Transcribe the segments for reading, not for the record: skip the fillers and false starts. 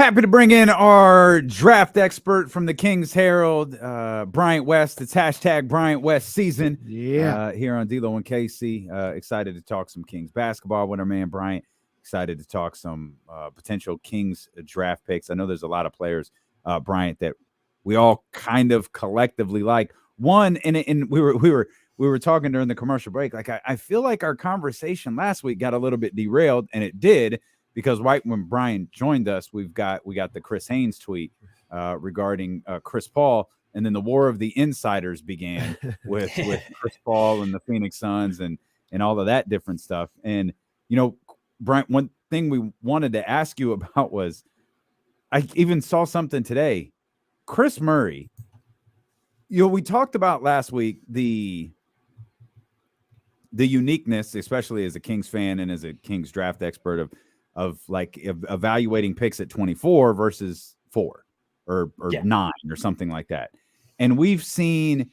Happy to bring in our draft expert from the King's Herald, Bryant West. It's hashtag Bryant West season here on D-Lo and KC. Excited to talk some Kings basketball with our man Bryant. Excited to talk some potential Kings draft picks. I know there's a lot of players, Bryant, that we all kind of collectively like. One, and we were talking during the commercial break. Like I feel like our conversation last week got a little bit derailed, and it did. Because right when Brian joined us, we got the Chris Haynes tweet regarding Chris Paul, and then the war of the insiders began with Chris Paul and the Phoenix Suns and all of that different stuff. And Brian, one thing we wanted to ask you about was, I even saw something today. Chris Murray. We talked about last week the uniqueness, especially as a Kings fan and as a Kings draft expert, of evaluating picks at 24 versus 4 or 9 or something like that. And we've seen,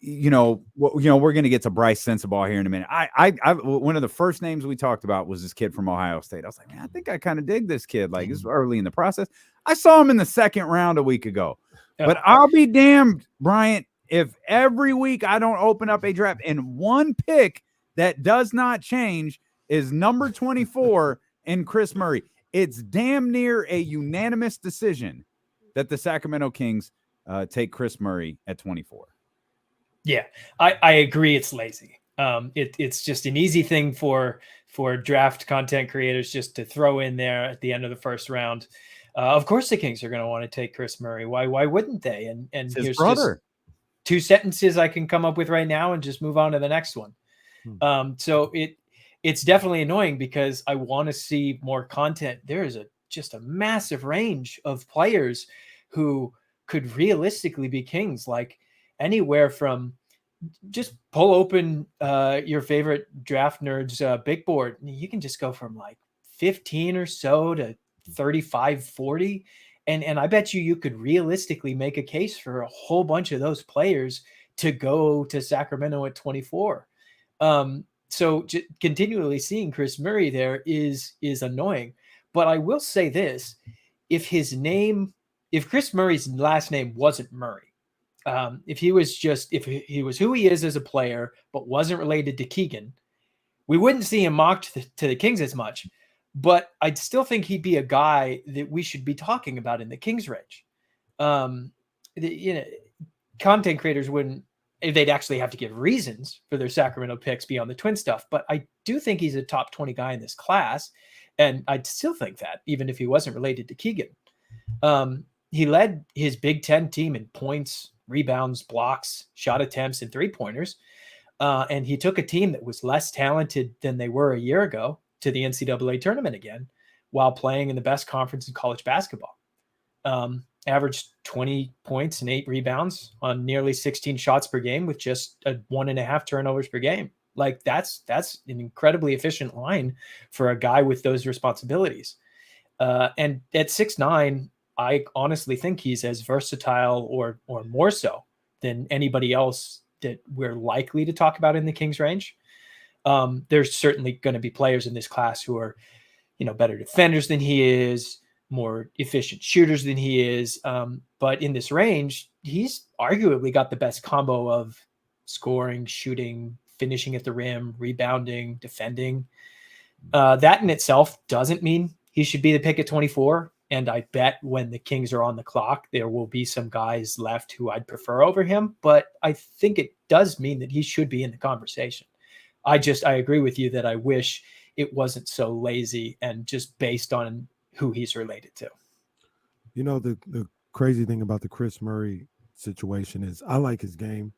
we're going to get to Bryce Sensabaugh here in a minute. I one of the first names we talked about was this kid from Ohio State. I was like, man, I think I kind of dig this kid. Like, it's early in the process. I saw him in the second round a week ago. But I'll be damned, Bryant, if every week I don't open up a draft and one pick that does not change is number 24 in Chris Murray. It's damn near a unanimous decision that the Sacramento Kings take Chris Murray at 24. Yeah, I agree. It's lazy. It's just an easy thing for draft content creators just to throw in there at the end of the first round. Of course, the Kings are going to want to take Chris Murray. Why wouldn't they? And here's just 2 sentences I can come up with right now and just move on to the next one. So it's definitely annoying because I want to see more content. There is just a massive range of players who could realistically be Kings, like anywhere from, just pull open your favorite draft nerds big board. You can just go from like 15 or so to 35, 40. And I bet you could realistically make a case for a whole bunch of those players to go to Sacramento at 24. So continually seeing Chris Murray there is annoying. But I will say this: if Chris Murray's last name wasn't Murray, if he was who he is as a player but wasn't related to Keegan, we wouldn't see him mocked to the Kings as much. But I'd still think he'd be a guy that we should be talking about in the Kings range. Content creators wouldn't. They'd actually have to give reasons for their Sacramento picks beyond the Twin stuff. But I do think he's a top 20 guy in this class. And I'd still think that, even if he wasn't related to Keegan. He led his Big Ten team in points, rebounds, blocks, shot attempts, and three-pointers. And he took a team that was less talented than they were a year ago to the NCAA tournament again, while playing in the best conference in college basketball. Averaged 20 points and 8 rebounds on nearly 16 shots per game with just 1.5 turnovers per game. Like that's an incredibly efficient line for a guy with those responsibilities. And at 6'9", I honestly think he's as versatile or more so than anybody else that we're likely to talk about in the Kings range. There's certainly going to be players in this class who are, better defenders than he is, more efficient shooters than he is. But in this range, he's arguably got the best combo of scoring, shooting, finishing at the rim, rebounding, defending. That in itself doesn't mean he should be the pick at 24. And I bet when the Kings are on the clock, there will be some guys left who I'd prefer over him. But I think it does mean that he should be in the conversation. I agree with you that I wish it wasn't so lazy and just based on who he's related to. The crazy thing about the Chris Murray situation is I like his game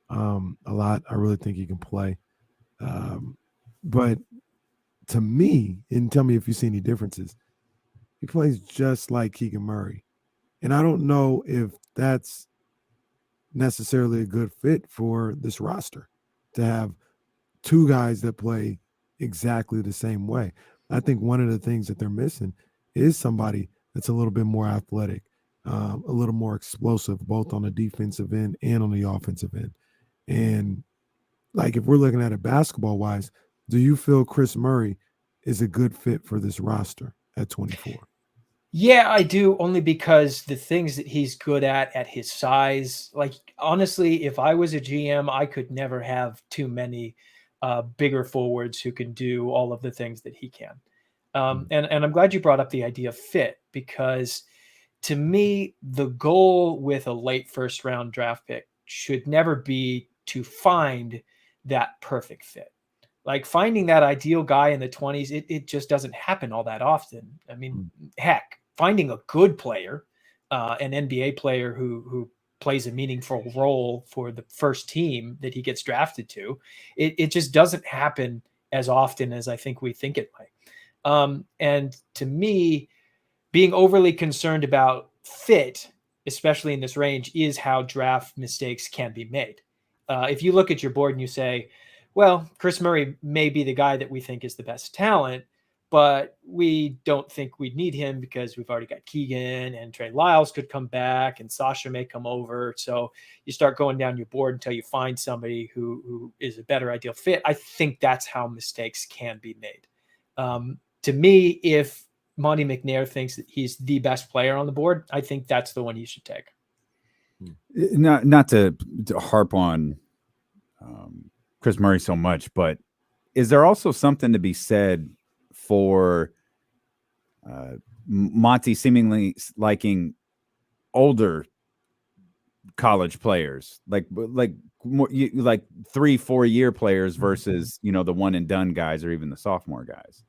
a lot. I really think he can play. But to me, and tell me if you see any differences, he plays just like Keegan Murray. And I don't know if that's necessarily a good fit for this roster to have 2 guys that play exactly the same way. I think one of the things that they're missing is somebody that's a little bit more athletic, a little more explosive, both on the defensive end and on the offensive end. And like, if we're looking at it basketball wise, do you feel Chris Murray is a good fit for this roster at 24? Yeah, I do, only because the things that he's good at his size, like honestly, if I was a GM, I could never have too many bigger forwards who can do all of the things that he can. And I'm glad you brought up the idea of fit, because to me, the goal with a late first round draft pick should never be to find that perfect fit. Like finding that ideal guy in the 20s, it just doesn't happen all that often. I mean, heck, finding a good player, an NBA player who plays a meaningful role for the first team that he gets drafted to, it just doesn't happen as often as I think we think it might. And to me, being overly concerned about fit, especially in this range, is how draft mistakes can be made. If you look at your board and you say, well, Chris Murray may be the guy that we think is the best talent, but we don't think we need him because we've already got Keegan, and Trey Lyles could come back and Sasha may come over. So you start going down your board until you find somebody who is a better ideal fit. I think that's how mistakes can be made. To me, if Monty McNair thinks that he's the best player on the board, I think that's the one you should take. Not to harp on Chris Murray so much, but is there also something to be said for Monty seemingly liking older college players, like more, like 3-4 year players versus the one and done guys or even the sophomore guys?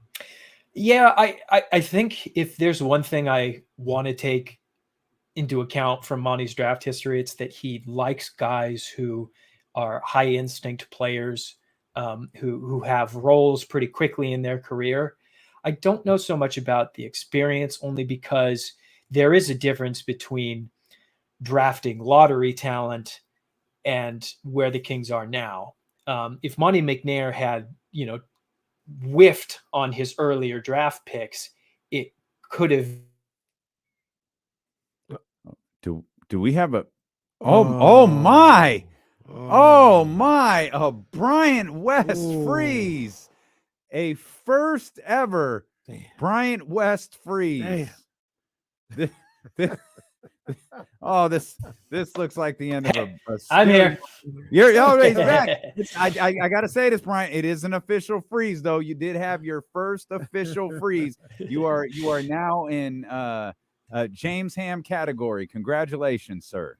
Yeah, I think if there's one thing I want to take into account from Monty's draft history, it's that he likes guys who are high instinct players, who have roles pretty quickly in their career. I don't know so much about the experience, only because there is a difference between drafting lottery talent and where the Kings are now. If Monty McNair had, whiffed on his earlier draft picks, it could have. Do we have a oh my a Bryant West freeze, a first ever Bryant West freeze. This looks like the end of a I'm here. You're always back. I gotta say this, Bryant. It is an official freeze, though. You did have your first official freeze. You are now in James Ham category. Congratulations, sir.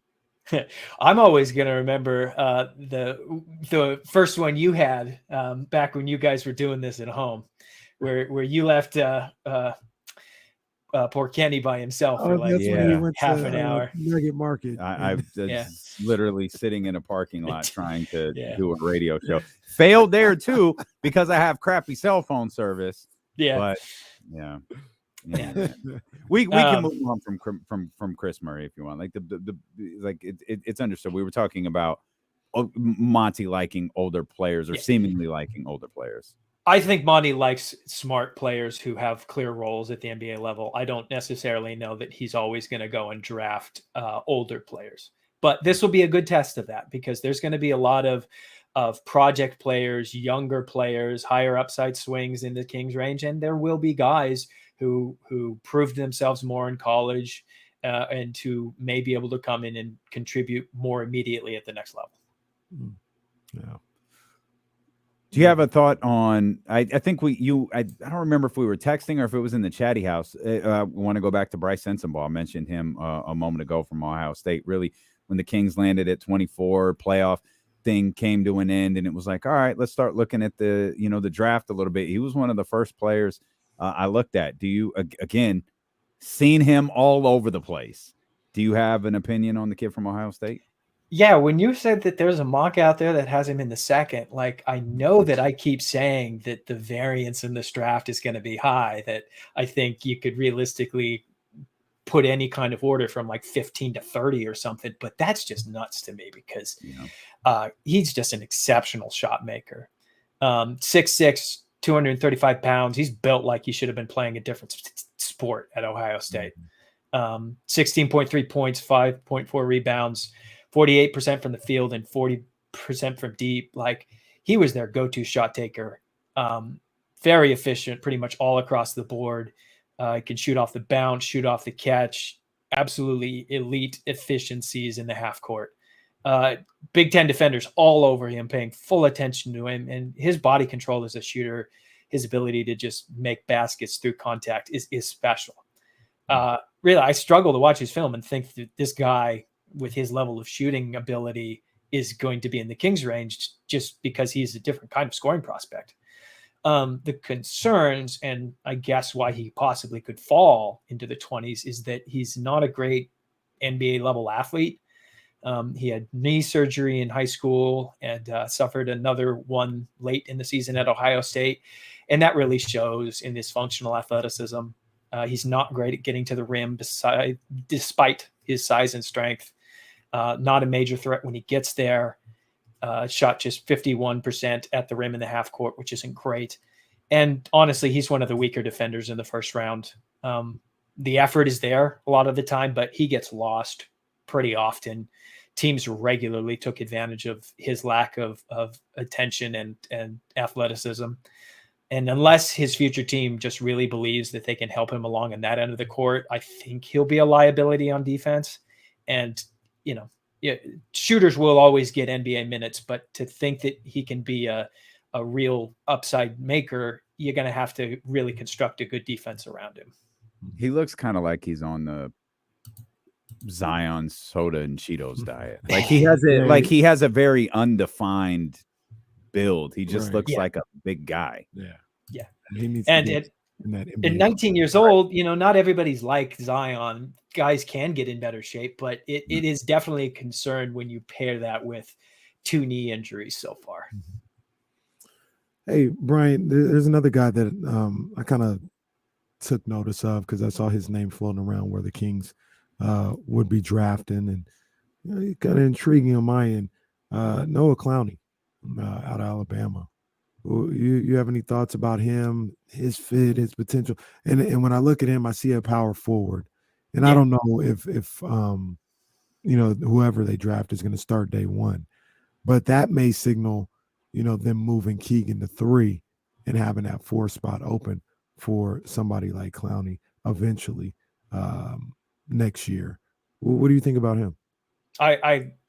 I'm always gonna remember the first one you had back when you guys were doing this at home, where you left poor Kenny by himself for like half an hour. Nugget Market. I was literally sitting in a parking lot trying to do a radio show. Failed there too because I have crappy cell phone service. Yeah, but we can move on from Chris Murray if you want. Like it's understood. We were talking about Monty liking older players or seemingly liking older players. I think Monty likes smart players who have clear roles at the NBA level. I don't necessarily know that he's always going to go and draft older players, but this will be a good test of that, because there's going to be a lot of project players, younger players, higher upside swings in the Kings range, and there will be guys who proved themselves more in college and who may be able to come in and contribute more immediately at the next level. Yeah. Do you have a thought on? I think I don't remember if we were texting or if it was in the chatty house. I want to go back to Bryce Sensabaugh. I mentioned him a moment ago from Ohio State. Really, when the Kings landed at 24, playoff thing came to an end, and it was like, all right, let's start looking at the the draft a little bit. He was one of the first players I looked at. Do you again seen him all over the place? Do you have an opinion on the kid from Ohio State? Yeah, when you said that there's a mock out there that has him in the second, like I know that I keep saying that the variance in this draft is going to be high, that I think you could realistically put any kind of order from like 15 to 30 or something, but that's just nuts to me because he's just an exceptional shot maker. 6'6", 235 pounds. He's built like he should have been playing a different sport at Ohio State. 16.3 points, 5.4 rebounds, 48% from the field and 40% from deep. Like he was their go-to shot taker. Very efficient, pretty much all across the board. He can shoot off the bounce, shoot off the catch. Absolutely elite efficiencies in the half court. Big Ten defenders all over him, paying full attention to him, and his body control as a shooter, his ability to just make baskets through contact is special. Really, I struggle to watch his film and think that this guy with his level of shooting ability is going to be in the Kings range just because he's a different kind of scoring prospect. The concerns, and I guess why he possibly could fall into the 20s, is that he's not a great NBA level athlete. He had knee surgery in high school and suffered another one late in the season at Ohio State. And that really shows in his functional athleticism. He's not great at getting to the rim despite his size and strength. Not a major threat when he gets there. Shot just 51% at the rim in the half court, which isn't great. And honestly, he's one of the weaker defenders in the first round. The effort is there a lot of the time, but he gets lost pretty often. Teams regularly took advantage of his lack of attention and athleticism. And unless his future team just really believes that they can help him along in that end of the court, I think he'll be a liability on defense. And, shooters will always get NBA minutes, but to think that he can be a real upside maker, you're going to have to really construct a good defense around him. He looks kind of like he's on the Zion soda and Cheetos diet. Like he has it, like he has a very undefined build. He just looks like a big guy. Yeah. He needs and to at 19 years old, not everybody's like Zion. Guys can get in better shape, but it is definitely a concern when you pair that with 2 knee injuries so far. Hey, Bryant, there's another guy that I kind of took notice of because I saw his name floating around where the Kings would be drafting, and kind of intriguing on my end. Noah Clowney out of Alabama. You have any thoughts about him, his fit, his potential? And when I look at him, I see a power forward, and I don't know if whoever they draft is going to start day one, but that may signal them moving Keegan to 3 and having that 4 spot open for somebody like Clowney eventually next year. What do you think about him?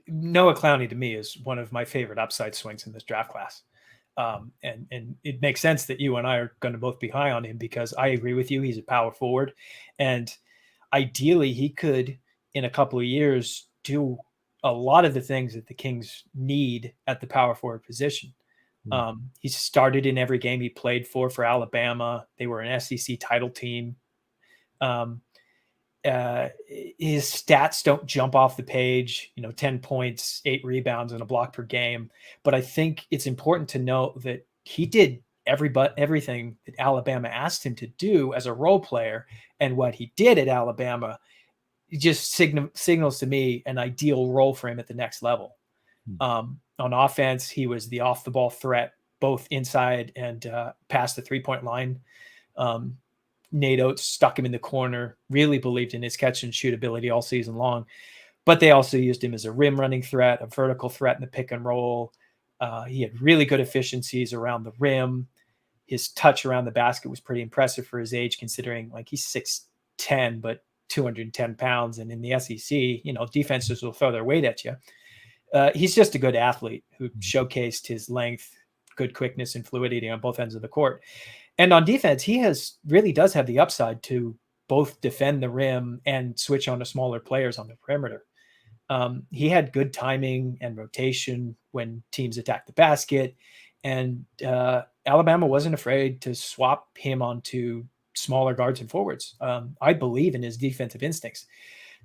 Noah Clowney to me is one of my favorite upside swings in this draft class. And it makes sense that you and I are going to both be high on him because I agree with you. He's a power forward, and ideally he could, in a couple of years, do a lot of the things that the Kings need at the power forward position. He started in every game he played for Alabama. They were an SEC title team. His stats don't jump off the page, 10 points, 8 rebounds, and a block per game. But I think it's important to note that he did everything that Alabama asked him to do as a role player. And what he did at Alabama just signals to me an ideal role for him at the next level. On offense, he was the off the ball threat, both inside and past the 3-point line. Nate Oates stuck him in the corner, really believed in his catch and shoot ability all season long, but they also used him as a rim running threat, a vertical threat in the pick and roll. He had really good efficiencies around the rim. His touch around the basket was pretty impressive for his age, considering he's 6'10", but 210 pounds. And in the SEC, defenses will throw their weight at you. He's just a good athlete who showcased his length, good quickness and fluidity on both ends of the court. And on defense, he really does have the upside to both defend the rim and switch on to smaller players on the perimeter. He had good timing and rotation when teams attacked the basket, and Alabama wasn't afraid to swap him onto smaller guards and forwards. I believe in his defensive instincts.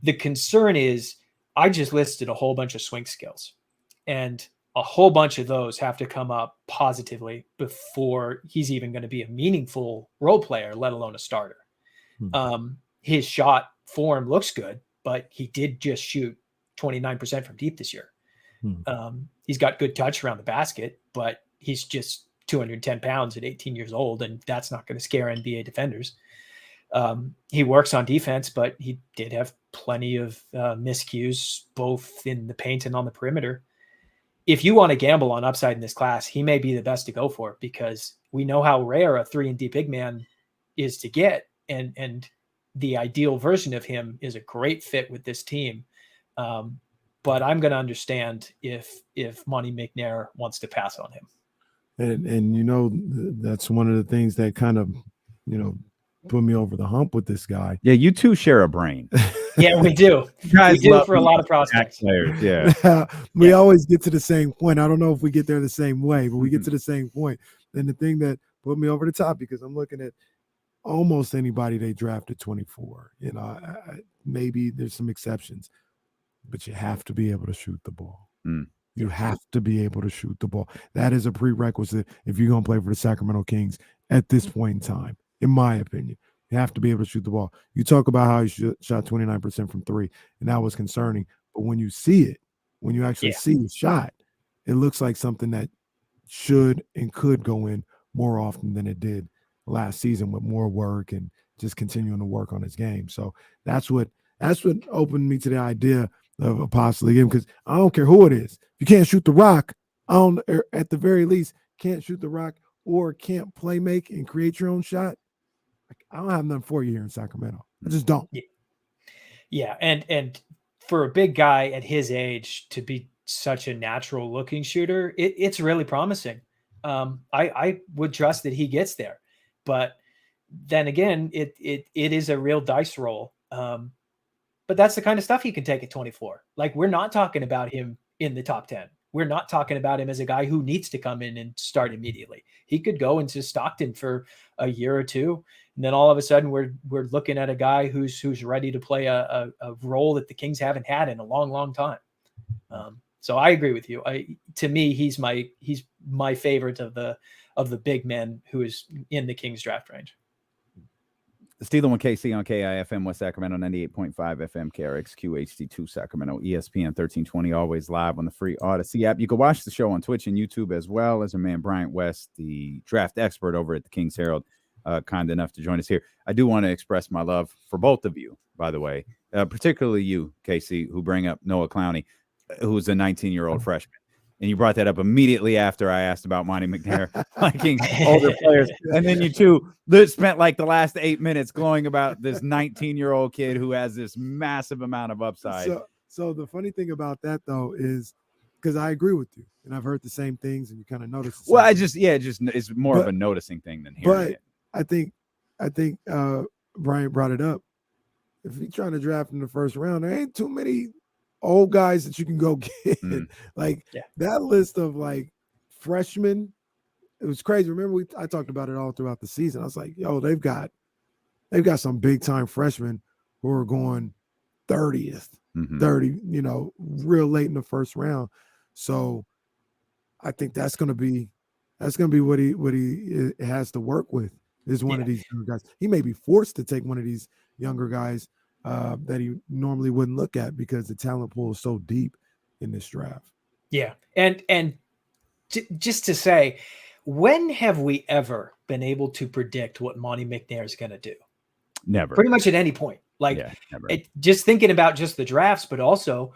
The concern is I just listed a whole bunch of swing skills, and a whole bunch of those have to come up positively before he's even going to be a meaningful role player, let alone a starter. His shot form looks good, but he did just shoot 29% from deep this year. He's got good touch around the basket, but he's just 210 pounds at 18 years old, and that's not going to scare NBA defenders. He works on defense, but he did have plenty of miscues, both in the paint and on the perimeter. If you want to gamble on upside in this class, he may be the best to go for because we know how rare a 3-and-D big man is to get. and the ideal version of him is a great fit with this team. But I'm going to understand if Monty McNair wants to pass on him. And that's one of the things that kind of, put me over the hump with this guy. Yeah, you two share a brain. Yeah, we do. We do for a lot of prospects. Players, yeah. We always get to the same point. I don't know if we get there the same way, but we get to the same point. And the thing that put me over the top, because I'm looking at almost anybody they drafted 24. Maybe there's some exceptions, but you have to be able to shoot the ball. You have to be able to shoot the ball. That is a prerequisite if you're going to play for the Sacramento Kings at this point in time, in my opinion. You have to be able to shoot the ball. You talk about how he shot 29% from three, and that was concerning. But when you see it, when you actually see the shot, it looks like something that should and could go in more often than it did last season, with more work and just continuing to work on his game. So that's what opened me to the idea of possibly him, because I don't care who it is. If you can't shoot the rock, at the very least, can't shoot the rock or can't play make and create your own shot, I don't have nothing for you here in Sacramento. I just don't. Yeah, and for a big guy at his age to be such a natural looking shooter, it's really promising. I would trust that he gets there, but then again, it is a real dice roll. But that's the kind of stuff he can take at 24. Like, we're not talking about him in the top 10. We're not talking about him as a guy who needs to come in and start immediately. He could go into Stockton for a year or two, and then all of a sudden we're looking at a guy who's ready to play a role that the Kings haven't had in a long, long time. So I agree with you. To me, he's my favorite of the big men who is in the Kings draft range. Steeler 1 KC on KIFM West Sacramento, 98.5 FM, KRXQ HD2 Sacramento, ESPN 1320, always live on the free Odyssey app. You can watch the show on Twitch and YouTube, as well as our man Bryant West, the draft expert over at the Kings Herald, kind enough to join us here. I do want to express my love for both of you, by the way, particularly you, Casey, who bring up Noah Clowney, who's a 19-year-old freshman. And you brought that up immediately after I asked about Monty McNair liking older players. And then you two spent like the last 8 minutes glowing about this 19-year-old kid who has this massive amount of upside. So the funny thing about that, though, is because I agree with you, and I've heard the same things, and you kind of notice. Well, it's more of a noticing thing than hearing it. I think Bryant brought it up. If you're trying to draft in the first round, there ain't too many old guys that you can go get. That list of like freshmen, it was crazy. Remember, I talked about it all throughout the season. I was like, yo, they've got some big time freshmen who are going 30th, 30, real late in the first round. So I think that's gonna be what he has to work with, is one of these younger guys. He may be forced to take one of these younger guys that he normally wouldn't look at, because the talent pool is so deep in this draft. Yeah. And just to say, when have we ever been able to predict what Monty McNair is going to do? Never. Pretty much at any point. Never. Just thinking about just the drafts, but also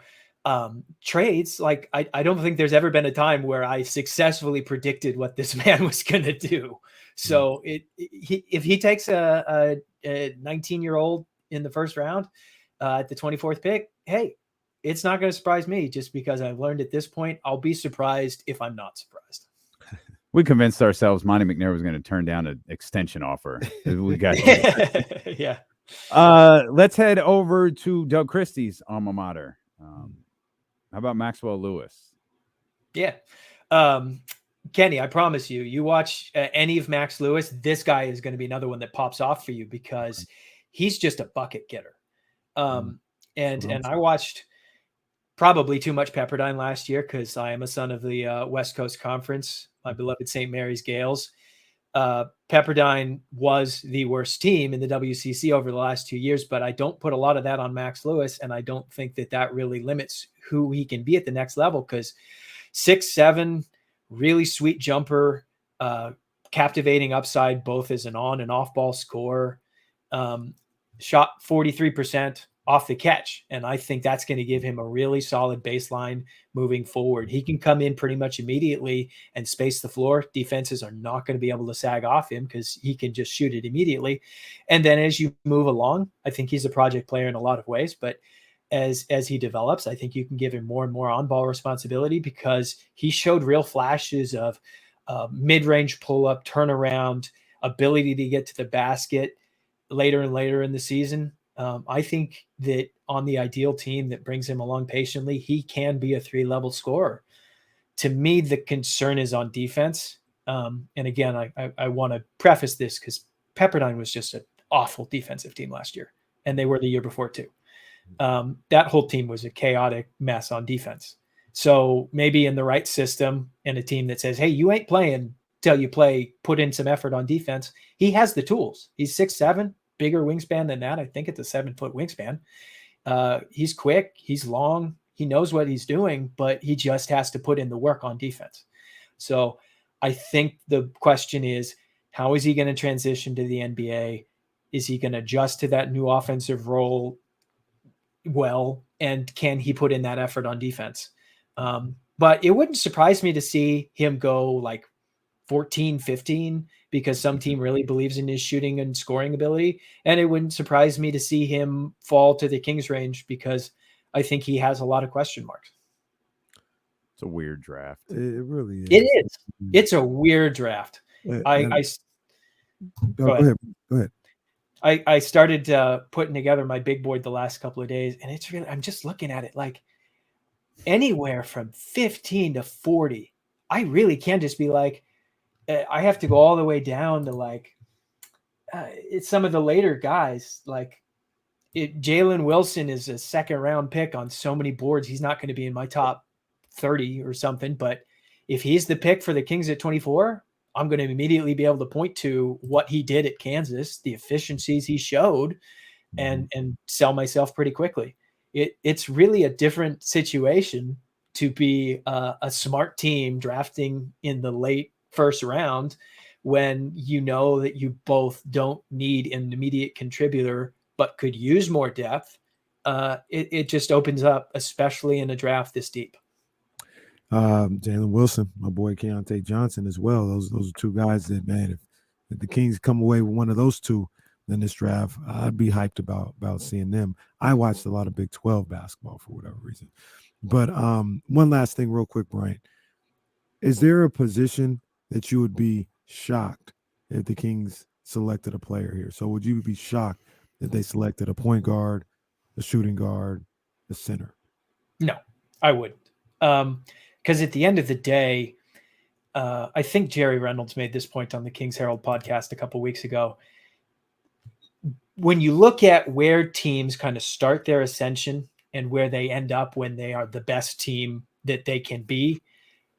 trades. Like, I don't think there's ever been a time where I successfully predicted what this man was going to do. So if he takes a 19-year-old in the first round at the 24th pick, hey, it's not going to surprise me, just because I've learned at this point, I'll be surprised if I'm not surprised. We convinced ourselves Monty McNair was going to turn down an extension offer. We got yeah. Let's head over to Doug Christie's alma mater. How about Maxwell Lewis? Yeah. Kenny, I promise you watch any of Max Lewis, this guy is going to be another one that pops off for you, because he's just a bucket getter. And I watched probably too much Pepperdine last year, because I am a son of the West Coast Conference, my beloved St. Mary's Gales. Pepperdine was the worst team in the WCC over the last 2 years, but I don't put a lot of that on Max Lewis, and I don't think that really limits who he can be at the next level, because 6'7", really sweet jumper, captivating upside, both as an on and off ball scorer. Shot 43% off the catch. And I think that's going to give him a really solid baseline moving forward. He can come in pretty much immediately and space the floor. Defenses are not going to be able to sag off him because he can just shoot it immediately. And then as you move along, I think he's a project player in a lot of ways, but as he develops, I think you can give him more and more on-ball responsibility because he showed real flashes of mid-range pull-up, turnaround, ability to get to the basket later and later in the season. I think that on the ideal team that brings him along patiently, he can be a 3-level scorer. To me, the concern is on defense. And again, I want to preface this because Pepperdine was just an awful defensive team last year, and they were the year before too. That whole team was a chaotic mess on defense. So maybe in the right system and a team that says, hey, you ain't playing till you put in some effort on defense. He has the tools. He's 6'7", bigger wingspan than that. I think it's a 7-foot wingspan. He's quick. He's long. He knows what he's doing, but he just has to put in the work on defense. So I think the question is, how is he going to transition to the NBA? Is he going to adjust to that new offensive role well? And can he put in that effort on defense? But it wouldn't surprise me to see him go like 14, 15, because some team really believes in his shooting and scoring ability. And it wouldn't surprise me to see him fall to the Kings range because I think he has a lot of question marks. It's a weird draft. It really is. It is. It's a weird draft. Go ahead. I started putting together my big board the last couple of days, and it's really, I'm just looking at it like anywhere from 15 to 40. I really can just be like, I have to go all the way down to like it's some of the later guys. Like Jalen Wilson is a 2nd-round pick on so many boards. He's not going to be in my top 30 or something. But if he's the pick for the Kings at 24, I'm going to immediately be able to point to what he did at Kansas, the efficiencies he showed, and sell myself pretty quickly. It's really a different situation to be a smart team drafting in the late first round when you know that you both don't need an immediate contributor but could use more depth. It just opens up, especially in a draft this deep. Jalen Wilson, my boy Keontae Johnson as well. Those are two guys that, man, if the Kings come away with one of those two in this draft, I'd be hyped about seeing them. I watched a lot of Big 12 basketball for whatever reason. But one last thing real quick, Bryant. Is there a position that you would be shocked if the Kings selected a player here? So would you be shocked if they selected a point guard, a shooting guard, a center? No, I wouldn't. Because at the end of the day, I think Jerry Reynolds made this point on the Kings Herald podcast a couple weeks ago. When you look at where teams kind of start their ascension and where they end up when they are the best team that they can be,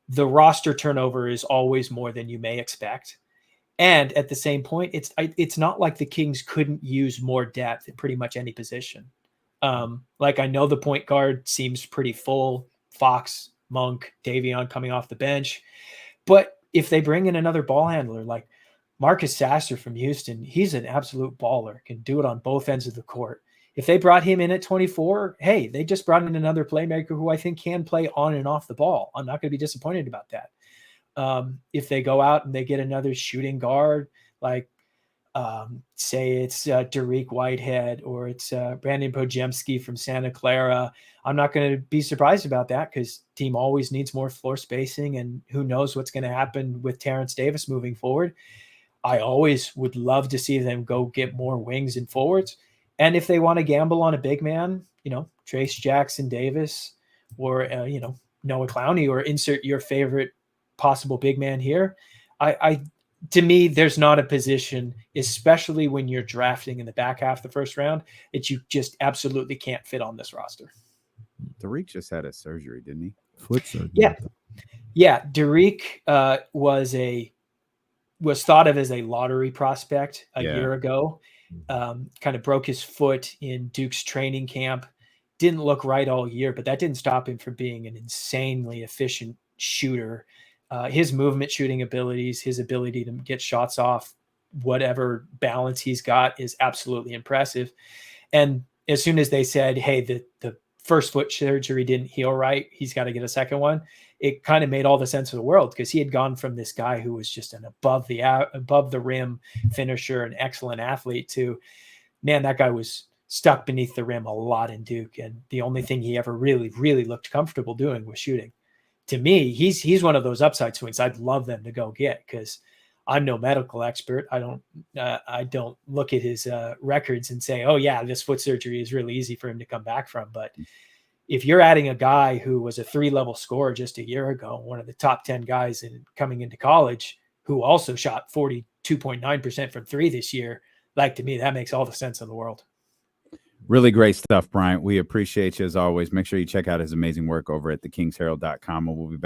the roster turnover is always more than you may expect. And at the same point, it's not like the Kings couldn't use more depth at pretty much any position. Like I know the point guard seems pretty full. Fox, Monk, Davion coming off the bench. But if they bring in another ball handler like Marcus Sasser from Houston, he's an absolute baller, can do it on both ends of the court. If they brought him in at 24, hey, they just brought in another playmaker who I think can play on and off the ball. I'm not going to be disappointed about that. If they go out and they get another shooting guard, like say it's Derek Whitehead or it's Brandon Pojemski from Santa Clara, I'm not going to be surprised about that because team always needs more floor spacing, and who knows what's going to happen with Terrence Davis moving forward. I always would love to see them go get more wings and forwards. And if they want to gamble on a big man, Trace Jackson Davis or, Noah Clowney, or insert your favorite possible big man here. To me, there's not a position, especially when you're drafting in the back half of the first round, that you just absolutely can't fit on this roster. Derek just had a surgery, didn't he? Foot surgery. Yeah. Derek was thought of as a lottery prospect a year ago. Kind of broke his foot in Duke's training camp. Didn't look right all year, but that didn't stop him from being an insanely efficient shooter. His movement shooting abilities, his ability to get shots off whatever balance he's got is absolutely impressive. And as soon as they said, hey, the first foot surgery didn't heal right, he's got to get a second one, it kind of made all the sense of the world, because he had gone from this guy who was just an above the rim finisher, an excellent athlete, to, man, that guy was stuck beneath the rim a lot in Duke, and the only thing he ever really looked comfortable doing was shooting. To me, he's one of those upside swings I'd love them to go get, because I'm no medical expert. I don't look at his records and say, oh yeah, this foot surgery is really easy for him to come back from. But if you're adding a guy who was a 3-level scorer just a year ago, one of the top 10 guys coming into college, who also shot 42.9% from 3 this year, like, to me, that makes all the sense in the world. Really great stuff, Bryant. We appreciate you as always. Make sure you check out his amazing work over at thekingsherald.com, and we'll be back.